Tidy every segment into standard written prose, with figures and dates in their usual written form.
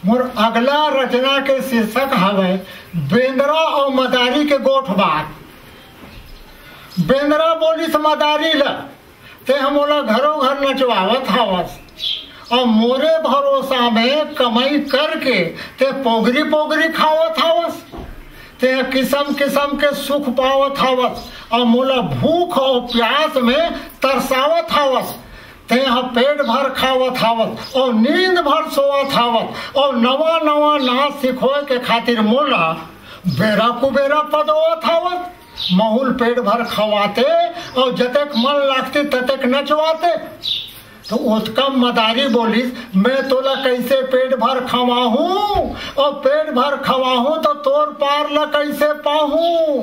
मोर अगला रचना के शीर्षक हवे बेंद्रा और मदारी के गोठ बात। बेंद्रा बोली से मदारी ला ते हमोला घरों घर नचवावत हवस और मोरे भरोसा में कमाई करके ते पोगरी पोगरी खावत हवस, ते किस्म किस्म के सुख पावत हवस और मोला भूख और प्यास में तरसावत हवस। ते पेट भर खावत हवत और नींद भर सोवत हवत और नवा नवा नाच सिखोए के खातिर मोला बेरा कुबेरा पदवत हवत। माहौल पेट भर खवाते और जतक मन लागते ततक नचवाते। तो उसका मदारी बोली मैं तोला कैसे पेट भर खवाहूं और पेट भर खवाहूं तो तोर पार ला कैसे पाहूं।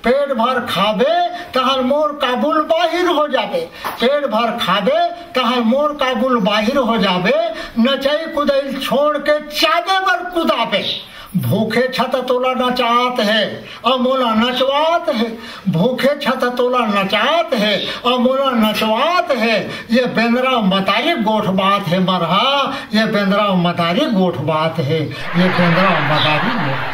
पेट भर खाबे तहर मोर काबुल बाहिर हो जाबे, पेट भर खाबे तहर मोर काबुल बाहिर हो जाबे। नचई कुदैल छोड़ के चाबे पर कुदाबे। भूखे छत तोला नचात है और मोला नचवात है, भूखे छत तोला नचात है और मोला नचवात है। ये बेंद्रा मदारी गोठ बात है मरहा, ये बेंद्रा मदारी गोठ बात है, ये बेंद्रा मदारी गोठ।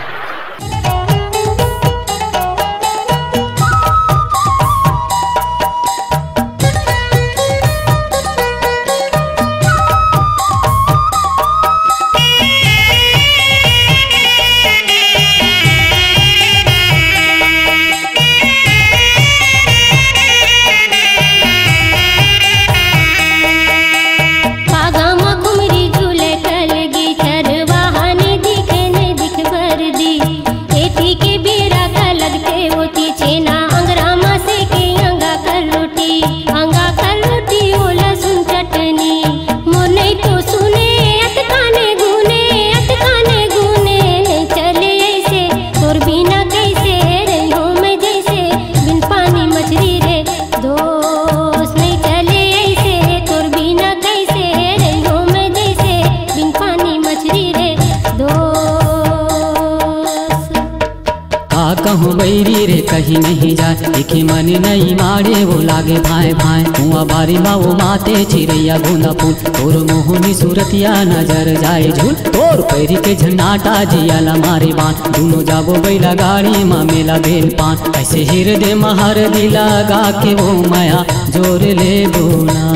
कहूँ बैरी रे कहीं नहीं जाए, देखे मन नहीं मारे वो लागे भाई भाई। हुआ बारी माँ वो माते चिड़ैया गुंदा फूल, तोर मोहनी सूरतिया नजर जाए झूल। तोर पैरी के झन्नाटा जियाला मारे बान, दोनों जाबो बैला गाड़ी माँ मेला बेल पान। ऐसे हृदय महर दिला गा के वो माया जोर ले बोना।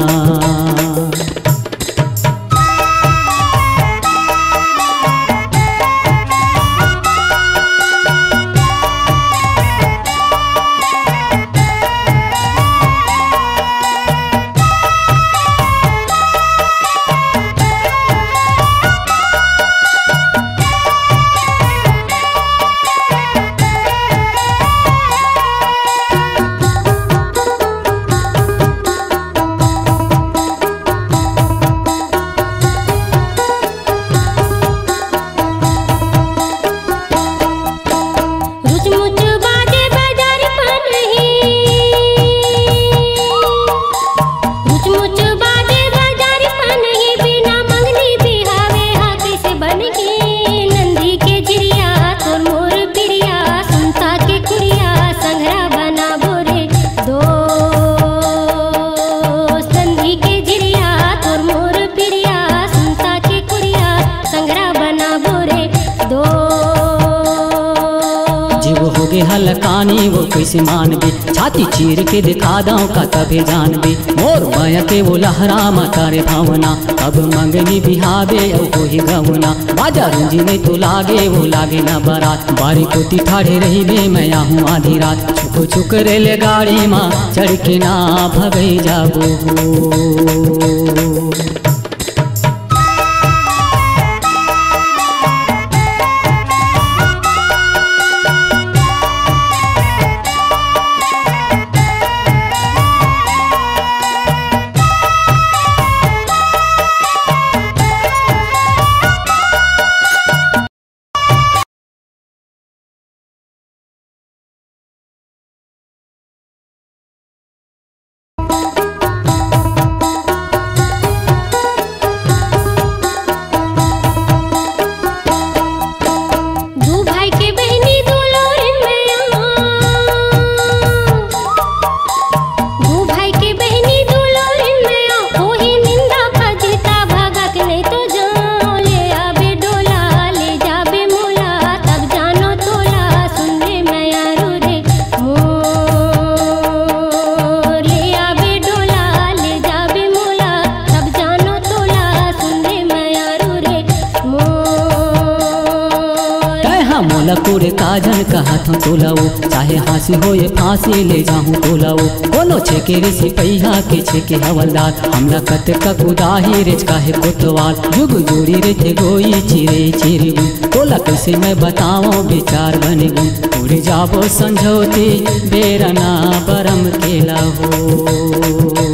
हलकानी वो कैसे मानबे, छाती चीर के दिखा दो का तबे जानबे। मोर माया के वो लहरा मतारे भावना, अब मंगनी बिहावे ओ ही गवना। बाजा रुंजी नहीं तो लागे वो लागे ना बारात, बारी कोती ठाड़े रही बे मैं हूँ आधी रात। छुक छुक रेल गाड़ी माँ चढ़ के ना भगई जाबो। मोरे काजन का हाथों तोलाओ, चाहे हाँसी हो ये फांसी ले जाऊँ तोलाओ। कोनो छेके रे सिपैया के छेके हवलदार, हमला कत का कुदाही रेच काहे कोतवाल। जुग जोड़ी रे थे गोई चिरे चिरे गुम, तोला कैसे मैं बताऊँ विचार बने गुम। उड़ जाबो संझोती बेरना बरम केला हो।